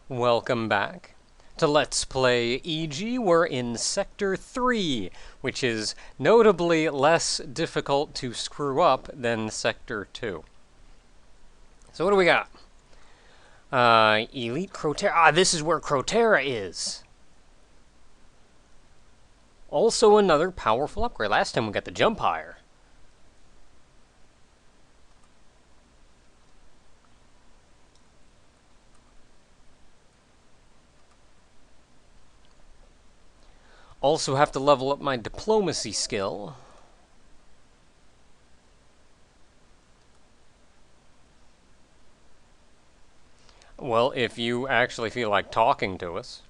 Welcome back to Let's Play EG. We're in Sector 3, which is notably less difficult to screw up than Sector 2. So what do we got? Elite Crotera. Ah, this is where Crotera is. Also another powerful upgrade. Last time we got the jump higher. Also have to level up my diplomacy skill. Well, if you actually feel like talking to us.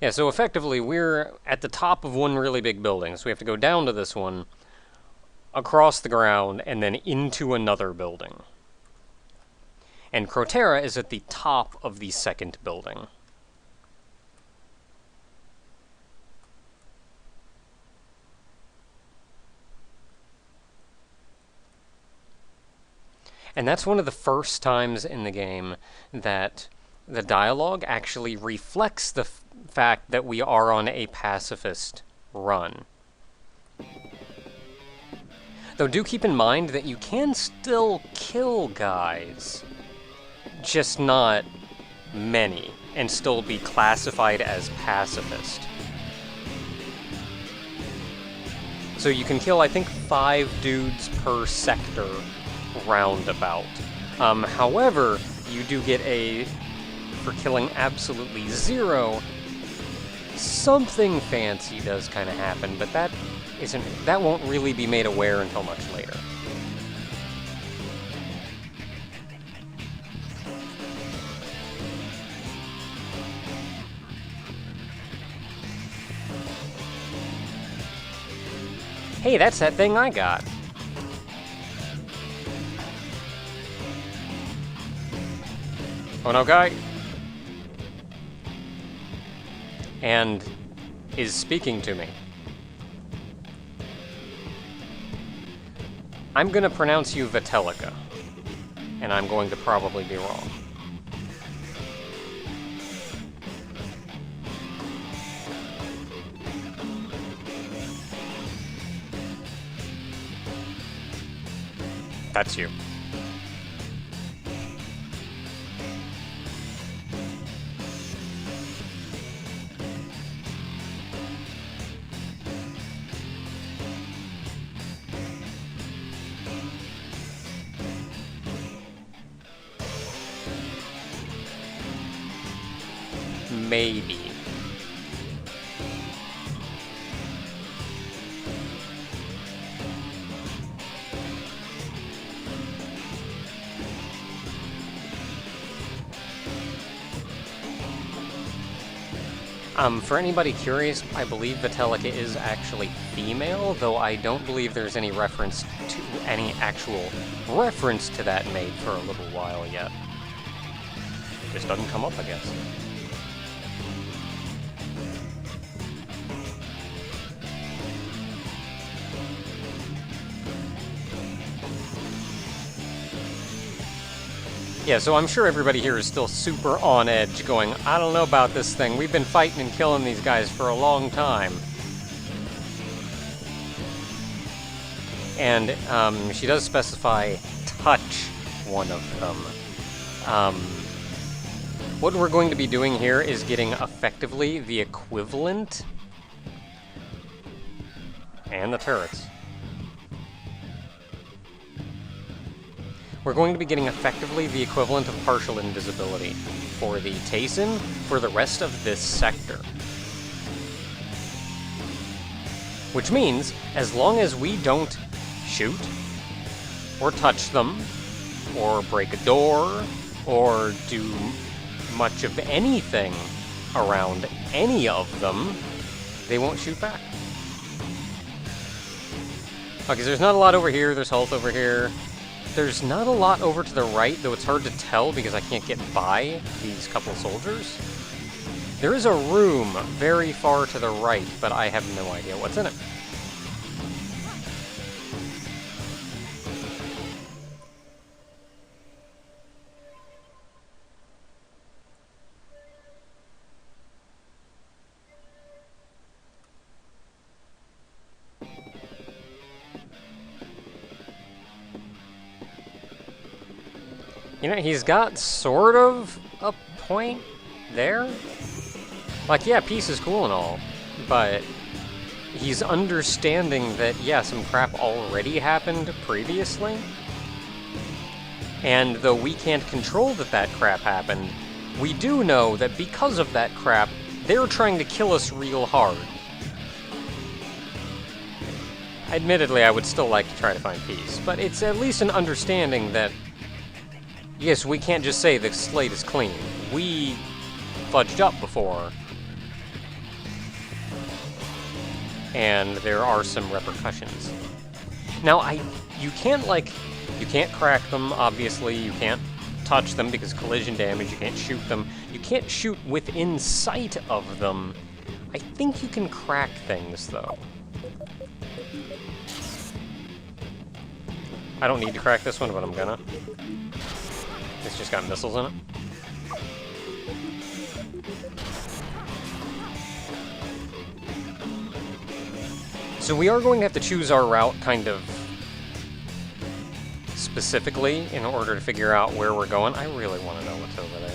Yeah, so effectively we're at the top of one really big building, so we have to go down to this one, across the ground, and then into another building. And Crotera is at the top of the second building. And that's one of the first times in the game that the dialogue actually reflects the fact that we are on a pacifist run. Though do keep in mind that you can still kill guys, just not many, and still be classified as pacifist. So you can kill, I think, 5 dudes per sector roundabout. However, you do get for killing absolutely 0, something fancy does kind of happen, but that won't really be made aware until much later. Hey, that's that thing I got. Oh no, guy. And is speaking to me. I'm gonna pronounce you Vitelica, and I'm going to probably be wrong. That's you. Maybe. For anybody curious, I believe Vitelica is actually female, though I don't believe there's any actual reference to that made for a little while yet. It just doesn't come up, I guess. Yeah, so I'm sure everybody here is still super on edge, going, I don't know about this thing. We've been fighting and killing these guys for a long time. And she does specify touch one of them. What we're going to be doing here is getting effectively the equivalent, and the turrets. We're going to be getting effectively the equivalent of partial invisibility for the Tayson for the rest of this sector. Which means, as long as we don't shoot, or touch them, or break a door, or do much of anything around any of them, they won't shoot back. Okay, so there's not a lot over here, there's health over here. There's not a lot over to the right, though it's hard to tell because I can't get by these couple soldiers. There is a room very far to the right, but I have no idea what's in it. You know, he's got sort of a point there. Like, yeah, peace is cool and all, but he's understanding that, yeah, some crap already happened previously. And though we can't control that that crap happened, we do know that because of that crap, they're trying to kill us real hard. Admittedly, I would still like to try to find peace, but it's at least an understanding that, yes, we can't just say the slate is clean. We fudged up before. And there are some repercussions. Now, you can't crack them, obviously. You can't touch them because collision damage. You can't shoot them. You can't shoot within sight of them. I think you can crack things, though. I don't need to crack this one, but I'm gonna. It's just got missiles in it. So we are going to have to choose our route kind of specifically in order to figure out where we're going. I really want to know what's over there.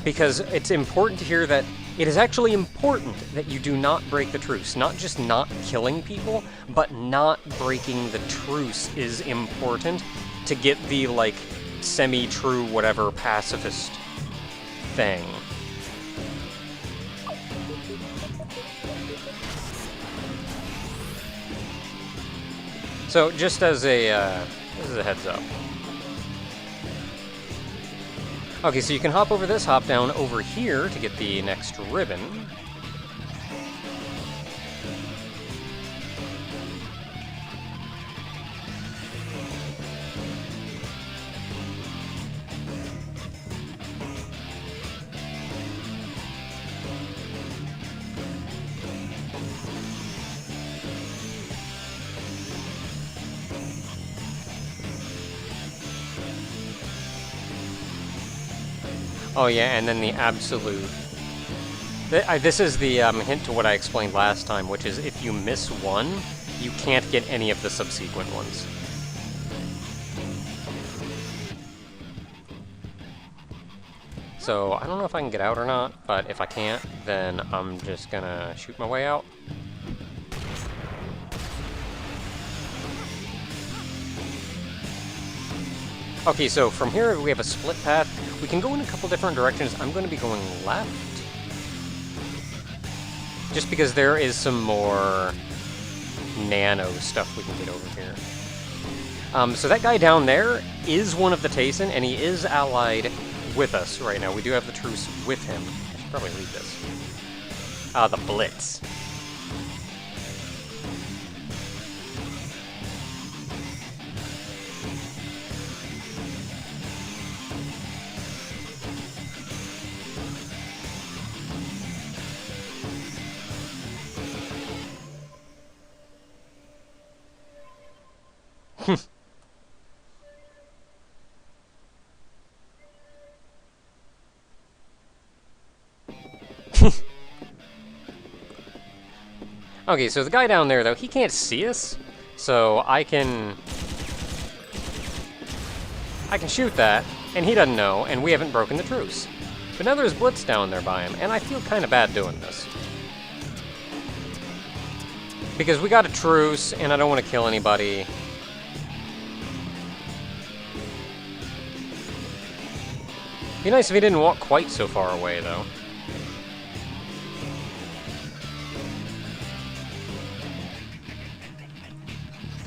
Because it's important to hear that it is actually important that you do not break the truce. Not just not killing people, but not breaking the truce is important to get the, like, semi-true whatever pacifist thing. So, just as a heads up. Okay, so you can hop over this, hop down over here to get the next ribbon. Oh yeah, and then the absolute... This is the hint to what I explained last time, which is if you miss one, you can't get any of the subsequent ones. So, I don't know if I can get out or not, but if I can't, then I'm just gonna shoot my way out. Okay, so from here we have a split path. We can go in a couple different directions. I'm going to be going left. Just because there is some more nano stuff we can get over here. So that guy down there is one of the Tayson, and he is allied with us right now. We do have the truce with him. I should probably read this. The Blitz. Okay, so the guy down there, though, he can't see us, so I can shoot that, and he doesn't know, and we haven't broken the truce. But now there's Blitz down there by him, and I feel kind of bad doing this. Because we got a truce, and I don't want to kill anybody. Be nice if he didn't walk quite so far away, though.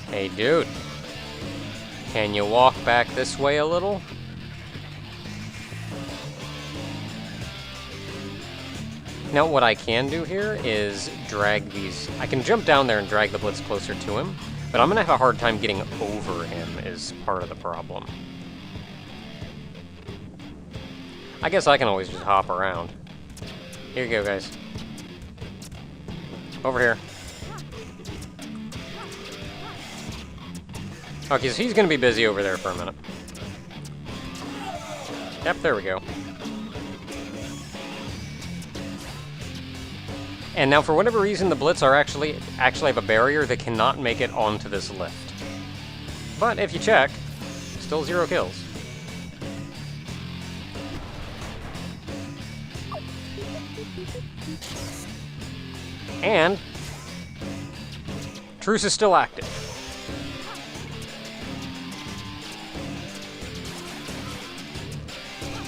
Hey, dude. Can you walk back this way a little? Now, what I can do here is drag these... I can jump down there and drag the Blitz closer to him, but I'm going to have a hard time getting over him is part of the problem. I guess I can always just hop around. Here you go, guys. Over here. Okay, so he's gonna be busy over there for a minute. Yep, there we go. And now, for whatever reason, the Blitz are actually have a barrier that cannot make it onto this lift. But if you check, still 0 kills. And Truce is still active.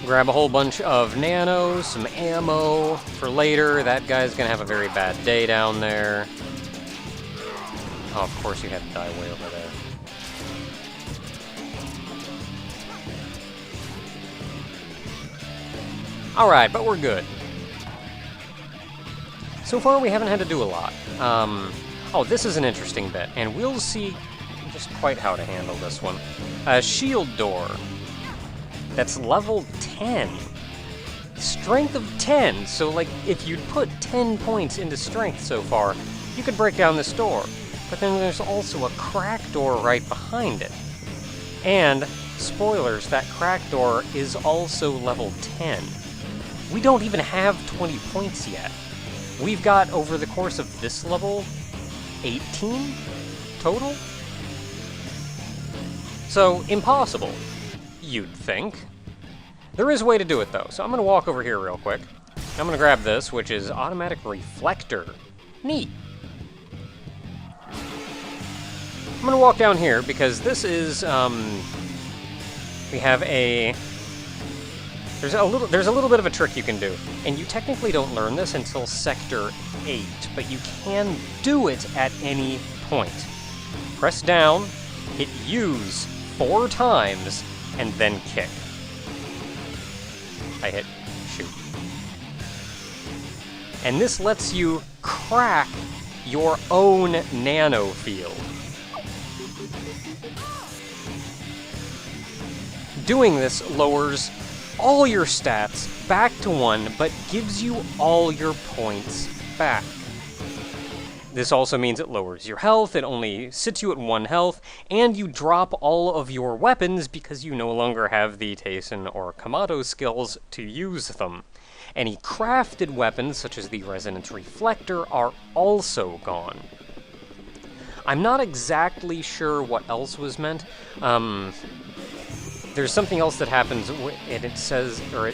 Grab a whole bunch of nanos, some ammo for later. That guy's gonna have a very bad day down there. Oh, of course you had to die way over there. Alright, but we're good. So far we haven't had to do a lot. Oh, this is an interesting bit, and we'll see just quite how to handle this one. A shield door. That's level 10. Strength of 10. So, like, if you'd put 10 points into strength so far, you could break down this door. But then there's also a crack door right behind it. And, spoilers, that crack door is also level 10. We don't even have 20 points yet. We've got, over the course of this level, 18 total? So, impossible. You'd think. There is a way to do it, though, so I'm going to walk over here real quick. I'm going to grab this, which is automatic reflector. Neat. I'm going to walk down here, because this is, we have a... There's a little bit of a trick you can do, and you technically don't learn this until Sector 8, but you can do it at any point. Press down, hit use 4 times, and then kick. I hit shoot. And this lets you crack your own nano field. Doing this lowers all your stats back to 1, but gives you all your points back. This also means it lowers your health, it only sits you at 1 health, and you drop all of your weapons because you no longer have the Tayson or Kamado skills to use them. Any crafted weapons, such as the Resonance Reflector, are also gone. I'm not exactly sure what else was meant. There's something else that happens, and it says, or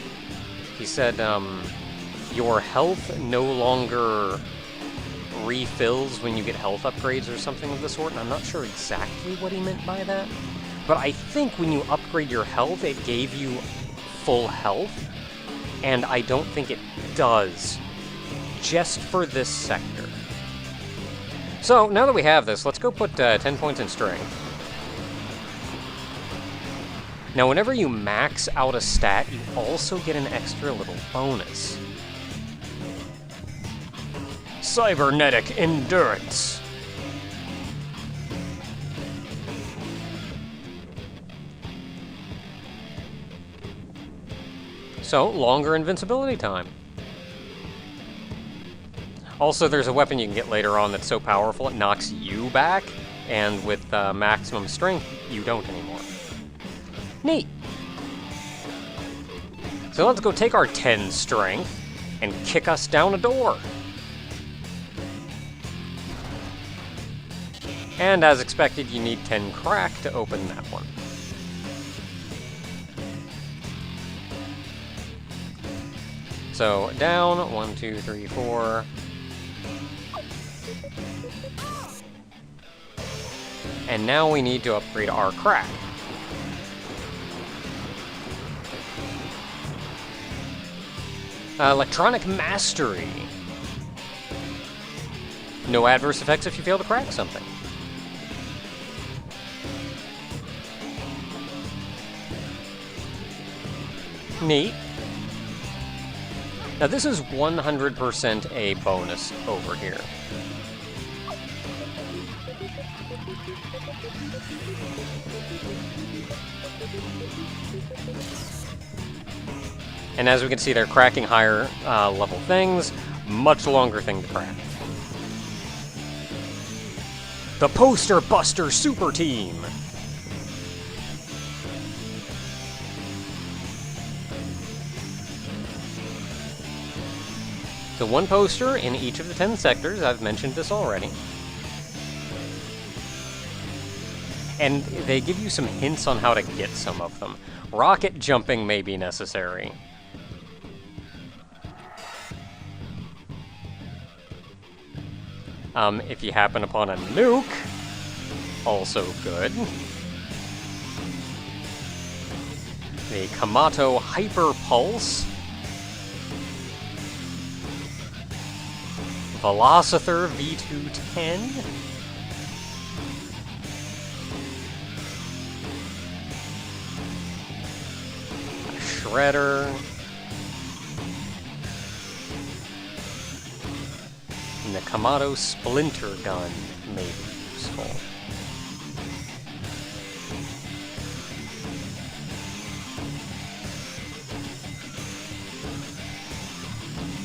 he said, your health no longer refills when you get health upgrades or something of the sort, and I'm not sure exactly what he meant by that. But I think when you upgrade your health, it gave you full health, and I don't think it does, just for this sector. So, now that we have this, let's go put 10 points in strength. Now, whenever you max out a stat, you also get an extra little bonus. Cybernetic Endurance. So, longer invincibility time. Also, there's a weapon you can get later on that's so powerful it knocks you back, and with maximum strength, you don't anymore. Neat. So let's go take our 10 strength and kick us down a door. And as expected, you need 10 crack to open that one. So down, 1, 2, 3, 4. And now we need to upgrade our crack. Electronic Mastery. No adverse effects if you fail to crack something. Neat. Now this is 100% a bonus over here. And as we can see, they're cracking higher level things. Much longer thing to crack. The Poster Buster Super Team! So one poster in each of the 10 sectors. I've mentioned this already. And they give you some hints on how to get some of them. Rocket jumping may be necessary. If you happen upon a nuke, also good. The Kamato Hyper Pulse. Velocither V210. Shredder. And the Kamato Splinter Gun may be useful.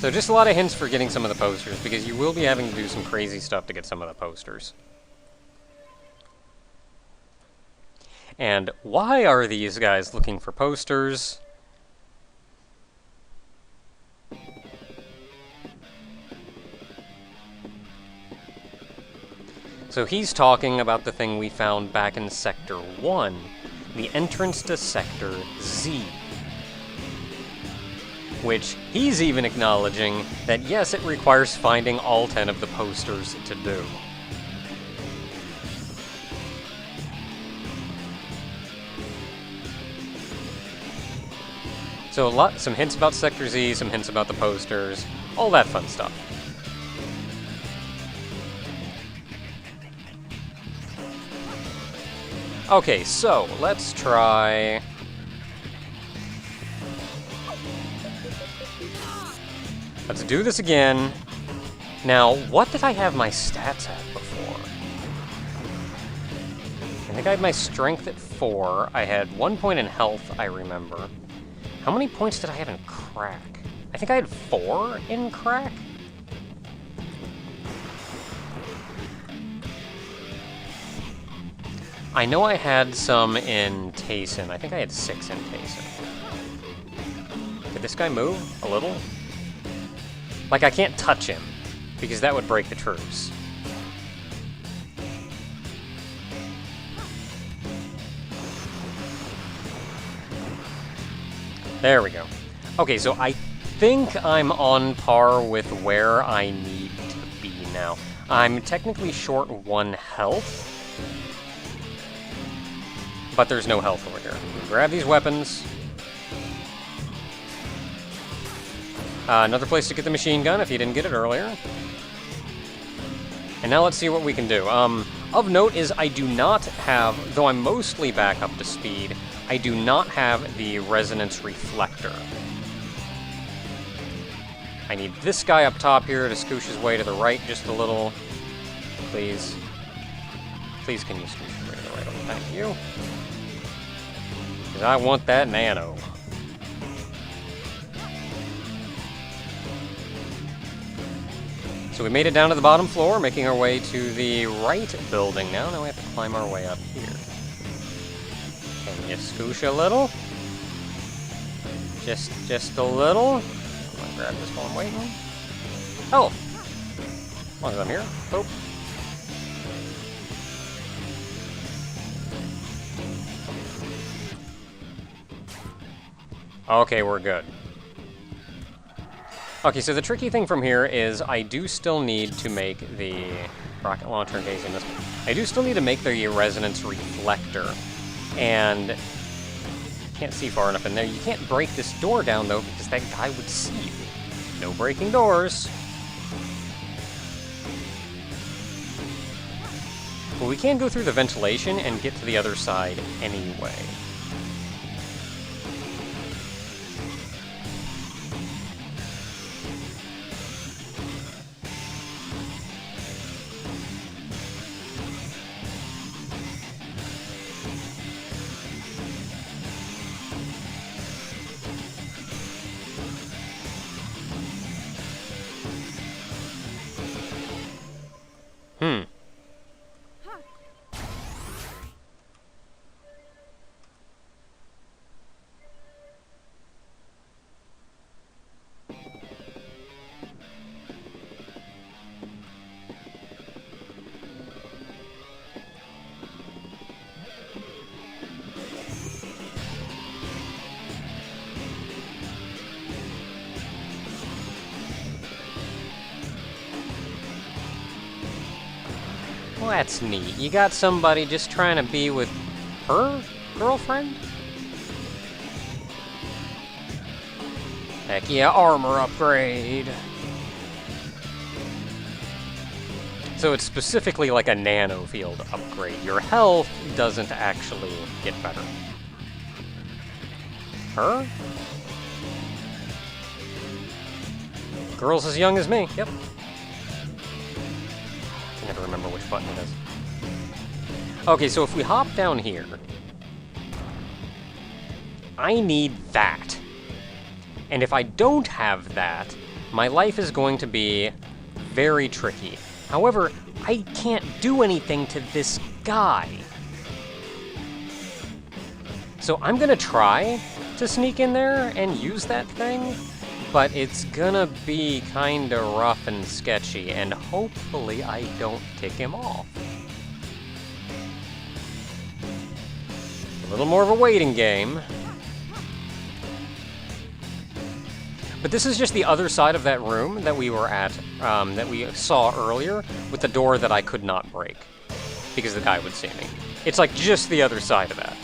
So just a lot of hints for getting some of the posters, because you will be having to do some crazy stuff to get some of the posters. And why are these guys looking for posters? So he's talking about the thing we found back in Sector 1, the entrance to Sector Z. Which he's even acknowledging that yes, it requires finding all 10 of the posters to do. So some hints about Sector Z, some hints about the posters, all that fun stuff. Okay, so let's try... Let's do this again. Now, what did I have my stats at before? I think I had my strength at 4. I had 1 point in health, I remember. How many points did I have in crack? I think I had 4 in crack? I know I had some in Tayson. I think I had 6 in Tayson. Did this guy move a little? Like, I can't touch him, because that would break the truce. There we go. Okay, so I think I'm on par with where I need to be now. I'm technically short 1 health, but there's no health over here. Grab these weapons. Another place to get the machine gun if you didn't get it earlier. And now let's see what we can do. Of note is I do not have, though I'm mostly back up to speed, I do not have the resonance reflector. I need this guy up top here to scoosh his way to the right just a little. Please. Please can you scoosh his way to the right? Oh, thank you. Because I want that nano. So we made it down to the bottom floor, making our way to the right building now. Now we have to climb our way up here. Can you scoosh a little? Just a little. I'm gonna grab this while I'm waiting. Oh! As long as I'm here. Oh. Okay, we're good. Okay, so the tricky thing from here is I do still need to make the rocket launcher in case in this. I do still need to make the resonance reflector, and can't see far enough in there. You can't break this door down though because that guy would see you. No breaking doors. But we can go through the ventilation and get to the other side anyway. that's neat. You got somebody just trying to be with her girlfriend? Heck yeah, armor upgrade. So it's specifically like a nano field upgrade. Your health doesn't actually get better. Her? Girls as young as me, yep. I never remember which button it is. Okay, so if we hop down here, I need that. And if I don't have that, my life is going to be very tricky. However, I can't do anything to this guy. So I'm gonna try to sneak in there and use that thing, but it's gonna be kinda rough and sketchy, and hopefully I don't tick him off. A little more of a waiting game. But this is just the other side of that room that we were at, that we saw earlier, with the door that I could not break, because the guy would see me. It's like just the other side of that.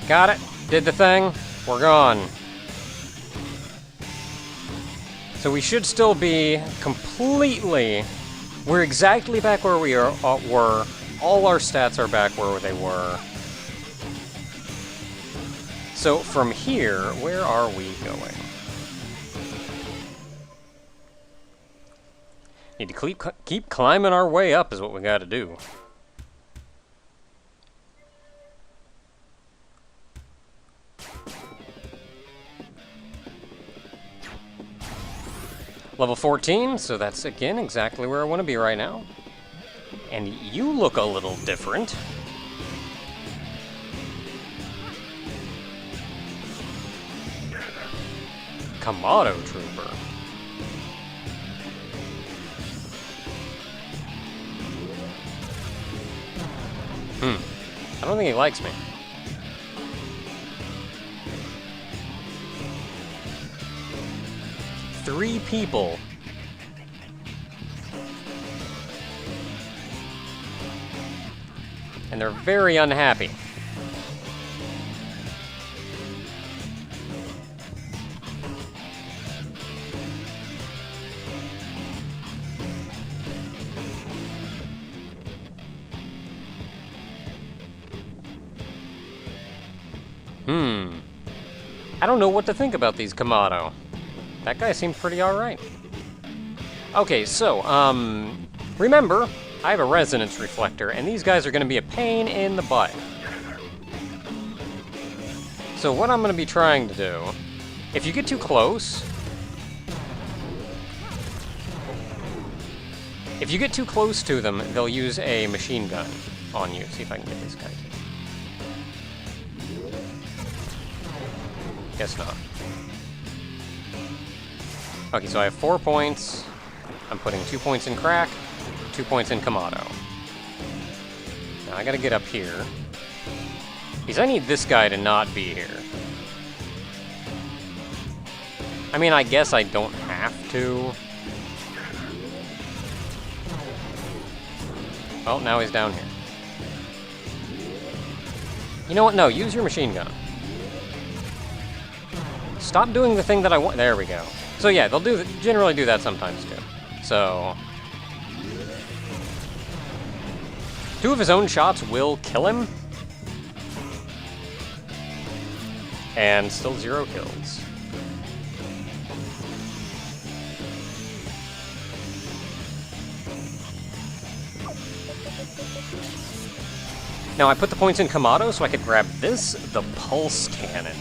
Got it. Did the thing. We're gone. So we should still be completely... We're exactly back where we were. All our stats are back where they were. So from here, where are we going? Need to keep climbing our way up is what we gotta do. Level 14, so that's, again, exactly where I want to be right now. And you look a little different. Kamado Trooper. I don't think he likes me. Three people. And they're very unhappy. I don't know what to think about these Kamado. That guy seemed pretty alright. Okay, so, remember, I have a resonance reflector, and these guys are going to be a pain in the butt. So what I'm going to be trying to do, if you get too close... If you get too close to them, they'll use a machine gun on you. See if I can get this guy too. Guess not. Okay, so I have 4 points. I'm putting 2 points in Crack, 2 points in Kamado. Now I gotta get up here. Because I need this guy to not be here. I mean, I guess I don't have to. Well, now he's down here. You know what? No, use your machine gun. Stop doing the thing that I want. There we go. So yeah, they'll generally do that sometimes too. So 2 of his own shots will kill him. And still 0 kills. Now I put the points in Kamado so I could grab this, the Pulse Cannon.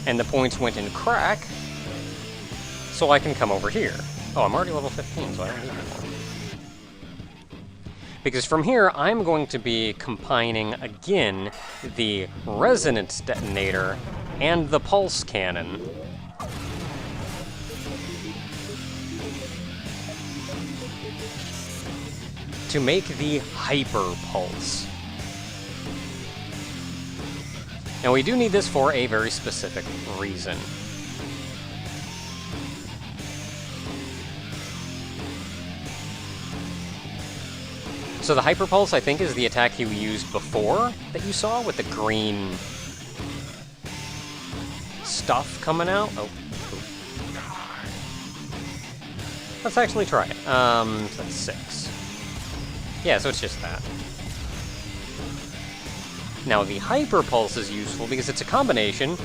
And the points went in Crack, so I can come over here. Oh, I'm already level 15, so I don't need anymore. Because from here, I'm going to be combining, again, the resonance detonator and the pulse cannon. To make the hyper pulse. Now we do need this for a very specific reason. So the hyper pulse, I think, is the attack you used before that you saw with the green stuff coming out. Oh. Let's actually try it. That's 6. Yeah, so it's just that. Now, the Hyper Pulse is useful because it's a combination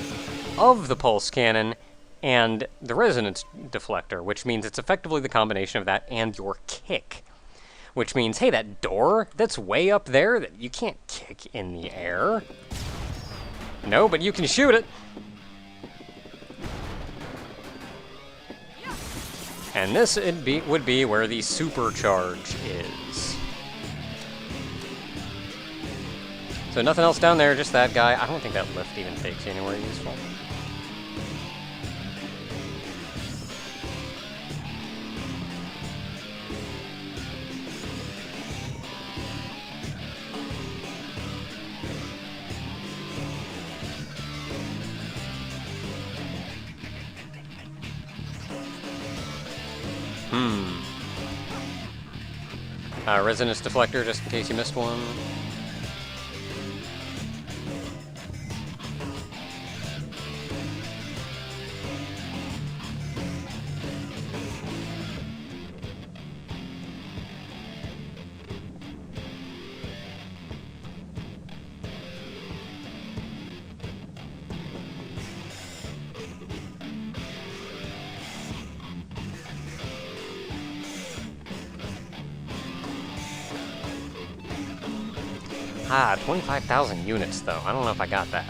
of the Pulse Cannon and the Resonance Deflector, which means it's effectively the combination of that and your kick. Which means, hey, that door that's way up there, that you can't kick in the air. No, but you can shoot it. And this would be where the supercharge is. So nothing else down there, just that guy. I don't think that lift even takes you anywhere useful. Resonance Deflector, just in case you missed one. Ah, 25,000 units, though. I don't know if I got that.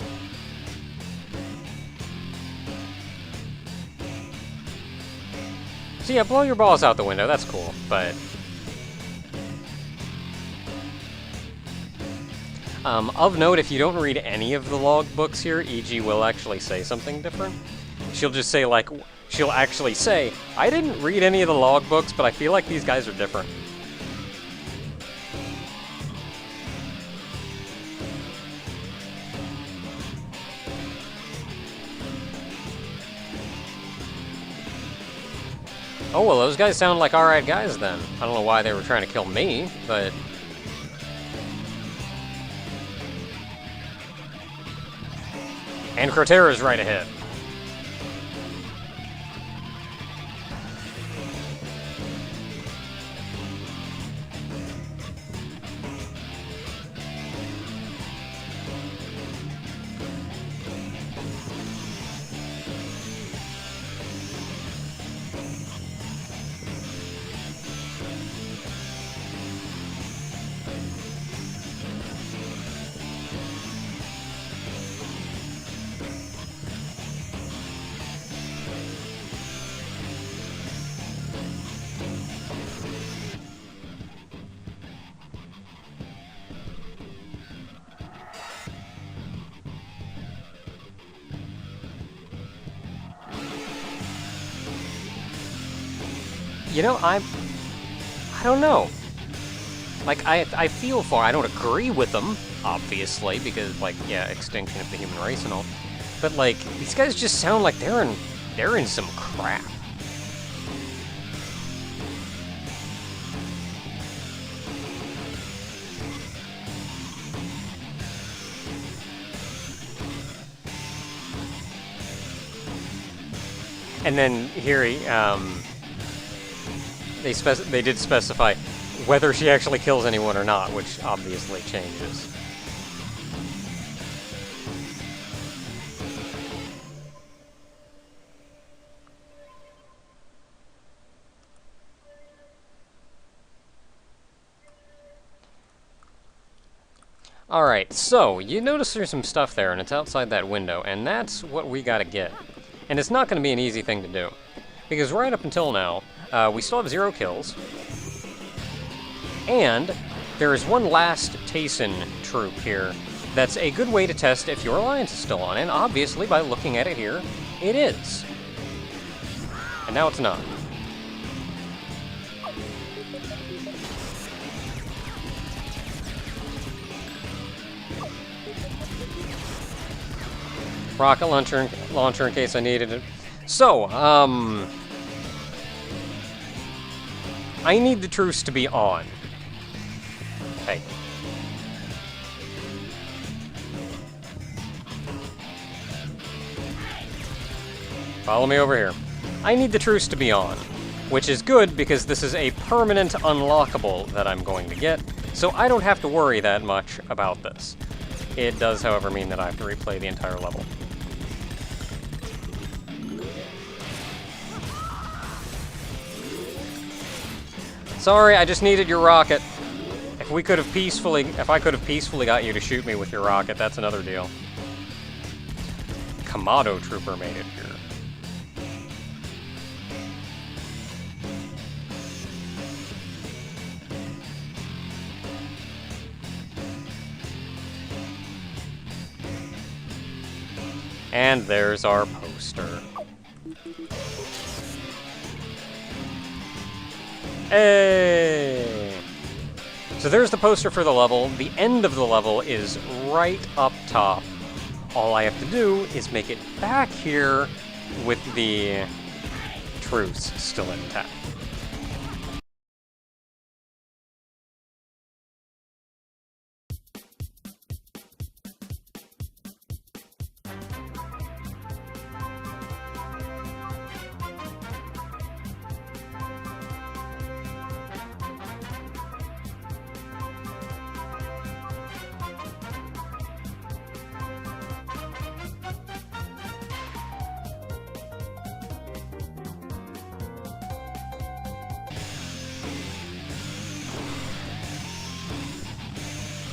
So yeah, blow your balls out the window. That's cool, but... of note, if you don't read any of the log books here, EG will actually say something different. She'll just say, like... She'll actually say, I didn't read any of the log books, but I feel like these guys are different. Oh, well, those guys sound like alright guys, then. I don't know why they were trying to kill me, but... And Crotera's right ahead. You know, I don't know. Like, I feel for, I don't agree with them, obviously, because, like, yeah, extinction of the human race and all. But, like, these guys just sound like they're in some crap. And then here he, they did specify whether she actually kills anyone or not, which obviously changes. Alright, so, you notice there's some stuff there, and it's outside that window, and that's what we gotta get. And it's not gonna be an easy thing to do. Because right up until now, we still have 0 kills. And there is one last Tayson troop here that's a good way to test if your alliance is still on, and obviously by looking at it here, it is. And now it's not. Rocket launcher in case I needed it. So, I need the truce to be on. Hey. Follow me over here. I need the truce to be on, which is good because this is a permanent unlockable that I'm going to get, so I don't have to worry that much about this. It does, however, mean that I have to replay the entire level. Sorry, I just needed your rocket. If I could have peacefully got you to shoot me with your rocket, that's another deal. Kamado Trooper made it here. And there's our poster. Hey! So there's the poster for the level. The end of the level is right up top. All I have to do is make it back here with the truce still intact.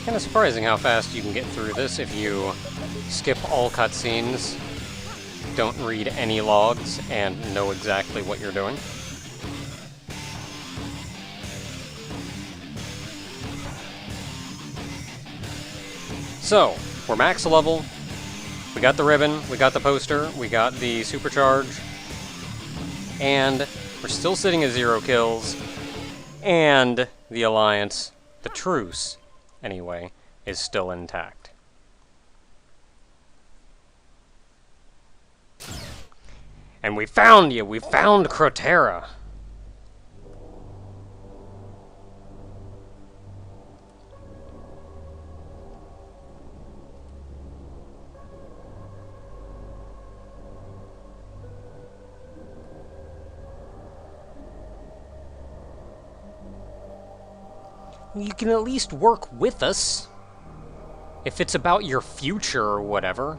Kind of surprising how fast you can get through this if you skip all cutscenes, don't read any logs, and know exactly what you're doing. So, we're max level, we got the ribbon, we got the poster, we got the supercharge, and we're still sitting at 0 kills, and the alliance, the truce, anyway, is still intact. And we found you! We found Crotera! You can at least work with us. If it's about your future or whatever.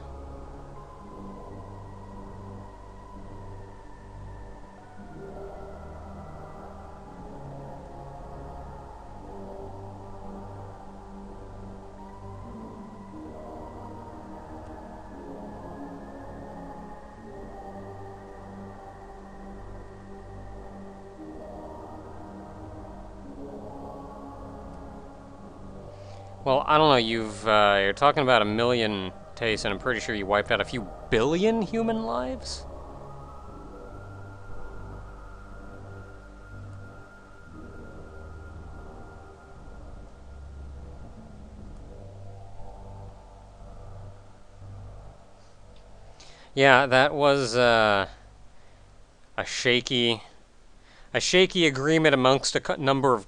Well, I don't know, you're talking about 1 million tastes, and I'm pretty sure you wiped out a few billion human lives? Yeah, that was, a shaky agreement amongst a number of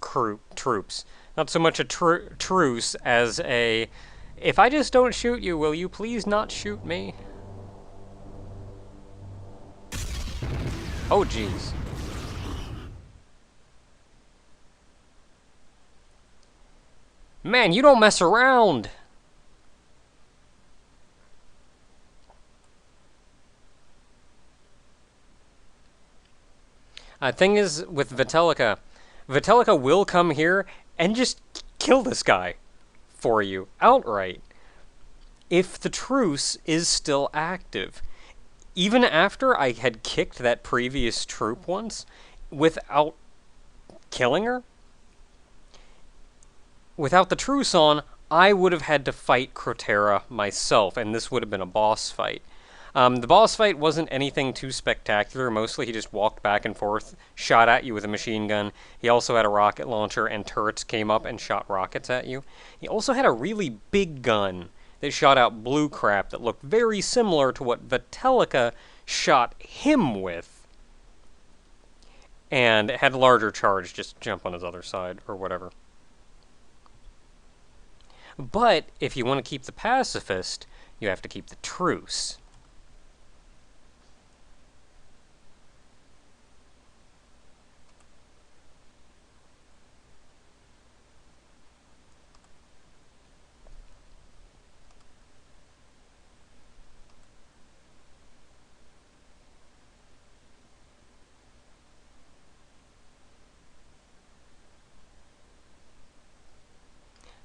troops. Not so much a truce as a, if I just don't shoot you, will you please not shoot me? Oh, jeez. Man, you don't mess around! Thing is, with Vitelica will come here and just kill this guy for you outright if the truce is still active. Even after I had kicked that previous troop once without killing her, without the truce on, I would have had to fight Crotera myself, and this would have been a boss fight. The boss fight wasn't anything too spectacular. Mostly he just walked back and forth, shot at you with a machine gun. He also had a rocket launcher, and turrets came up and shot rockets at you. He also had a really big gun that shot out blue crap that looked very similar to what Vitelica shot him with. And it had a larger charge, just jump on his other side, or whatever. But if you want to keep the pacifist, you have to keep the truce.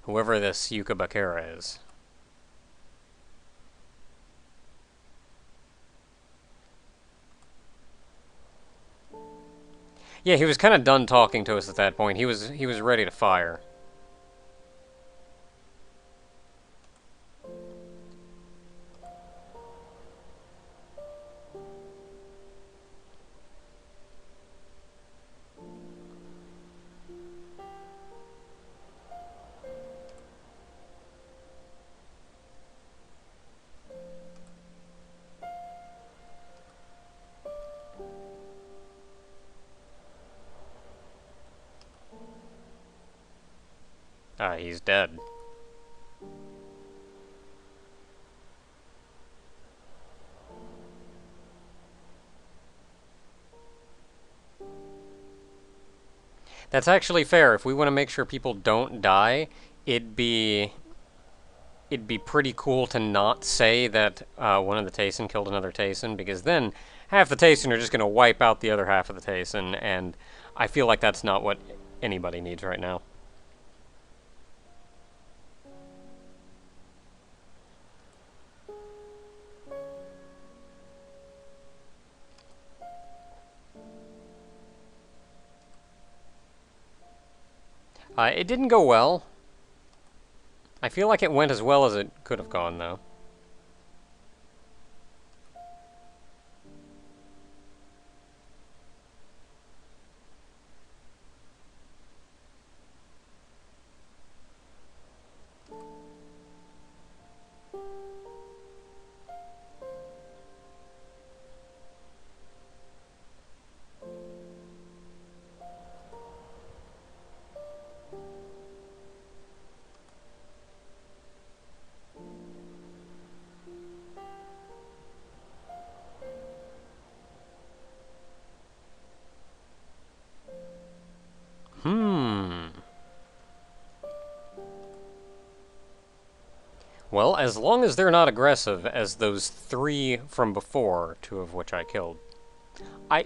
Whoever this Yuka Bakura is. Yeah, he was kind of done talking to us at that point. He was ready to fire. He's dead. That's actually fair. If we want to make sure people don't die, it'd be pretty cool to not say that one of the Tayson killed another Tayson, because then half the Tayson are just going to wipe out the other half of the Tayson, and I feel like that's not what anybody needs right now. It didn't go well. I feel like it went as well as it could have gone, though. Well, as long as they're not aggressive as those 3 from before, 2 of which I killed.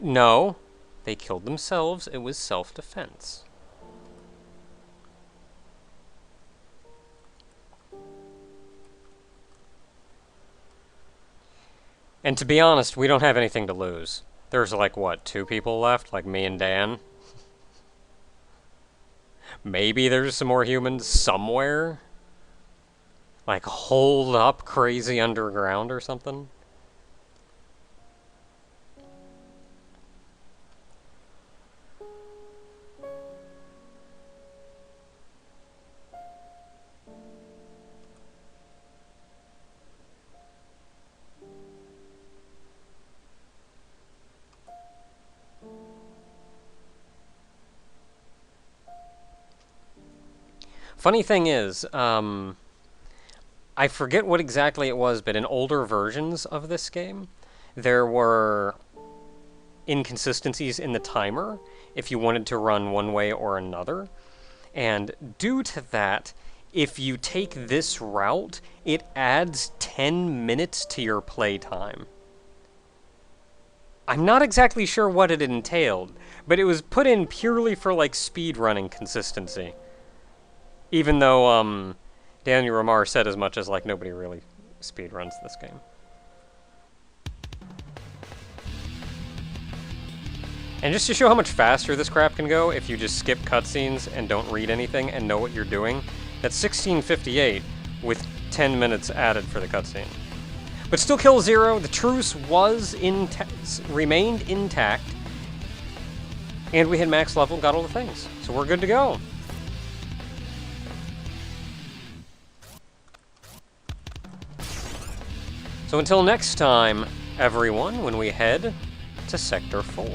No, they killed themselves. It was self-defense. And to be honest, we don't have anything to lose. There's like, what, 2 people left? Like me and Dan? Maybe there's some more humans somewhere? Like, holed up crazy underground or something? Funny thing is, I forget what exactly it was, but in older versions of this game, there were inconsistencies in the timer if you wanted to run one way or another. And due to that, if you take this route, it adds 10 minutes to your playtime. I'm not exactly sure what it entailed, but it was put in purely for, like, speedrunning consistency. Even though, Daniel Ramar said as much as, like, nobody really speedruns this game. And just to show how much faster this crap can go, if you just skip cutscenes and don't read anything and know what you're doing, That's 1658 with 10 minutes added for the cutscene. But still kill 0. The truce was remained intact. And we hit max level, got all the things. So we're good to go. So until next time, everyone, when we head to Sector 4.